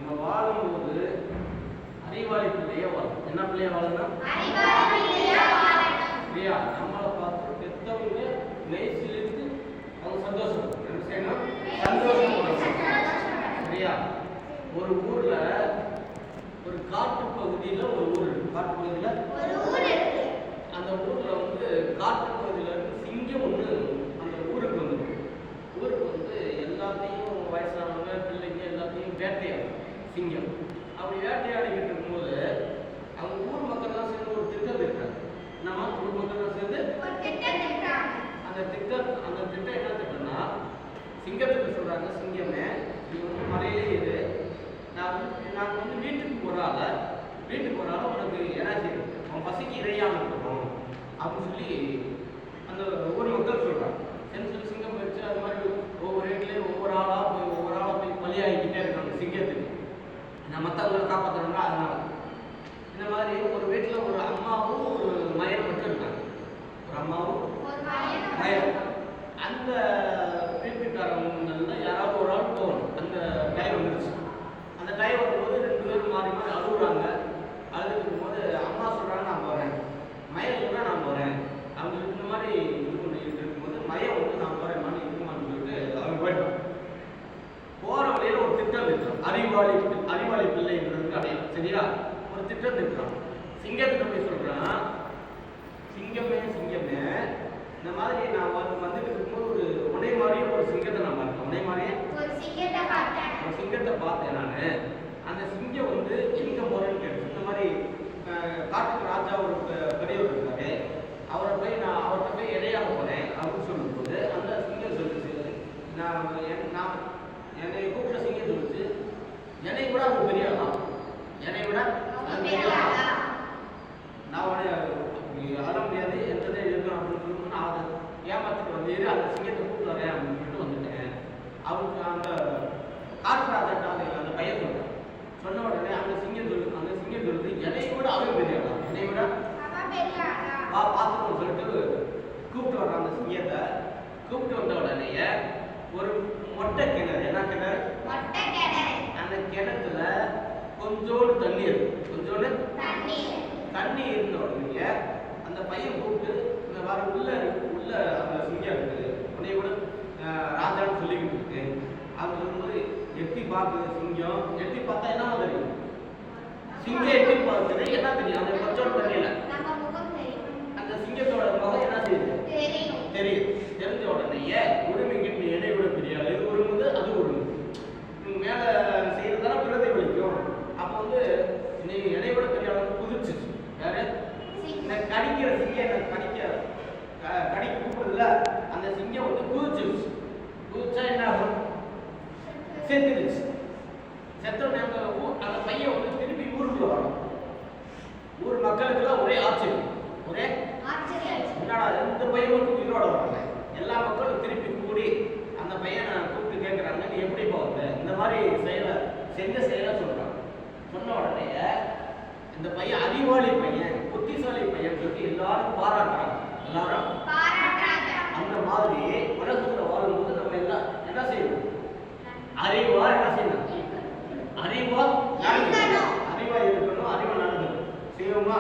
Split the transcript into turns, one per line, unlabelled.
நம்ம வாழும்போது அறிவாளி பிள்ளைய வாழும். என்ன பிள்ளைய வாழணும்? இல்லையா? நம்மளை பார்த்து பெற்றவங்க நெய்சிலிருந்து அவங்க சந்தோஷம் என்ன செய்யணும்? சந்தோஷம். சரியா? ஒரு ஊர்ல ஒரு காட்டு பகுதியில ஒரு ஊர் இருக்கு. காட்டு பகுதியில அந்த ஊர்ல வந்து காட்டு பகுதியில இருந்து சிங்கம் ஒண்ணு அந்த ஊருக்கு வந்து எல்லாத்தையும் வயசானவங்க பிள்ளைங்க எல்லாத்தையும் வேட்டையாடும் சிங்கம். அப்படி வேட்டையாடிக்கிட்டு இருக்கும்போது அவங்க ஊர் மக்கள்லாம் சேர்ந்து ஒரு திட்டம் இருக்கிறாங்க. நம்ம ஊர் மக்கள்லாம் சேர்ந்து அந்த திட்டம் என்ன திட்டம்னா, சிங்கத்துக்கு சொல்றாங்க, சிங்கமே நீ வந்து மலையிலே இரு, நான் வந்து வீட்டுக்கு போறால உனக்கு என்ன செய்யும், அவன் பசிக்கு இறையாக இருக்கணும் அப்படின்னு சொல்லி அந்த ஊர் மக்கள் சொல்றாங்க. சொல்லி சிங்கம் போயிடுச்சு. அது மாதிரி ஒவ்வொரு வீட்லேயும் ஒவ்வொரு ஆளாக போய் பலியாகிக்கிட்டே இருக்காங்க சிங்கத்துக்கு. நான் மற்றவங்களை காப்பாற்றணும்னா அதனால இந்த மாதிரி ஒரு வீட்டில் ஒரு அம்மாவும் ஒரு மயன் மட்டும் இருக்காங்க. ஒரு அம்மாவும் மயன். அந்த வீட்டுக்காரங்க யாராவது ஒரு ஆள் போகணும். அந்த டைம் வந்துருச்சு. அந்த டைம் வரும்போது 2 பேரும் மாறி அழுகுறாங்க. அழுதுக்கும் போது அம்மா சொல்கிறாங்க நான் போகிறேன், மயன் சொல்கிறேன் நான் போகிறேன். அவங்க இந்த மாதிரி இது பண்ணிட்டு இருக்கும்போது மயம் வந்து நான் போகிறேன் மணி இருக்குமான்னு சொல்லிட்டு அவங்க போயிட்டோம். போகிற வழியில் ஒரு திட்டம் திட்டம் அறிவாளி பிள்ளைன்றதுக்கு அடையும். சரியா? ஒரு திட்டம் திட்டம் சிங்கத்திட்ட போய் சொல்கிறான், சிங்கமே இந்த மாதிரி நான் வந்துட்டு இருக்கும்போது ஒரு உடை மாதிரியே ஒரு சிங்கத்தை நான் பார்த்தேன். உடை மாதிரியே ஒரு சிங்கத்தை பார்த்தேன் நான். அந்த சிங்கம் வந்து எங்கே போகிறேன்னு கேட்டு இந்த மாதிரி காட்டுக்கு ராஜா ஒரு பெரியவர் இருக்காரு, அவர்கிட்ட போய் இடையாக போகிறேன் அப்படின்னு சொல்லும்போது அந்த சிங்கம் சொல்லிச்சு, என்னை கூப்பிட்ட சிங்கம் சொல்லிச்சு, என்னை விட அவங்க பெரிய ஆளா, என்னை விட நான் அழ முடியாது என்றதே இருக்கணும் அப்படின்னு சொல்லிட்டு நான் அதை ஏமாத்திட்டு வந்து அந்த சிங்கத்தை கூப்பிட்டு வரேன் அப்படின்னு சொல்லிட்டு வந்துட்டேன். அவருக்கு அந்த காட்டு ராஜா அந்த பையன் சொல்றேன். சொன்ன உடனே அந்த சிங்கம் சொல்லுது என்னை விட அவன் பெரிய ஆளா, என்னை விட பார்த்துக்கணும் சொல்லிட்டு கூப்பிட்டு வர்றான். அந்த சிங்கத்தை கூப்பிட்டு வந்த உடனே ஒரு மொட்டை கிணறு, என்ன கிணறு, அந்த கிணத்துல கொஞ்சோடு தண்ணி இருக்கு. கொஞ்சோடு தண்ணி இருந்த உடனே அந்த பையன் கூப்பிட்டு இந்த மாதிரி உள்ள அந்த சிங்கம் இருக்குது, உன்னை கூட ராஜான்னு சொல்லிக்கிட்டு இருக்கு. அது சொல்லும்போது எட்டி பார்க்குது சிங்கம். எட்டி பார்த்தா என்ன தெரியும்? சிங்கம் எட்டி பார்க்குது என்ன தெரியும்? அந்த கொஞ்சோடு தண்ணியில அந்த சிங்கத்தோட முகம் என்ன செய்யுது? தெரியும். தெரிஞ்ச உடனே உரிமைக்கிட்டு என்னை விட தெரியாது, இது உருமுது அது உருமுது, மேல செய்யறதால பிரதிபலிக்கும். அப்போ வந்து நீ என்னை விட தெரியாத புதிச்சு யாரு கடிக்கிற சிங்கம் கடிக்க கூப்பிடுதுல அந்த சிங்கம் வந்து குதிச்சிருச்சு. குதிச்சா என்ன ஆகும்? செத்துருச்சு. செத்த அந்த பையன் வந்து திருப்பி ஊருக்குள்ள வரும். ஊர் மக்களுக்குலாம் ஒரே ஆச்சரியம். என்னடா எந்த பையன் மட்டும் உயிரோட வராங்க? எல்லா மக்களும் திருப்பி கூடி அந்த பையனை கூப்பிட்டு கேட்குறாங்க, நீ எப்படி போகுது இந்த மாதிரி செஞ்ச செயலை சொல்றாங்க. சொன்ன உடனே இந்த பையன் அறிவாளி பையன், புத்திசாலி பையன் சொல்லிட்டு எல்லாரும் பாராட்டுறாங்க. அந்த மாதிரி உலகத்துல வாழும்போது நம்ம எல்லாம் என்ன செய்யணும்? அறிவா என்ன செய்யணும்? அறிவா இருக்கணும். அறிவா நடக்கணும். செய்வோமா?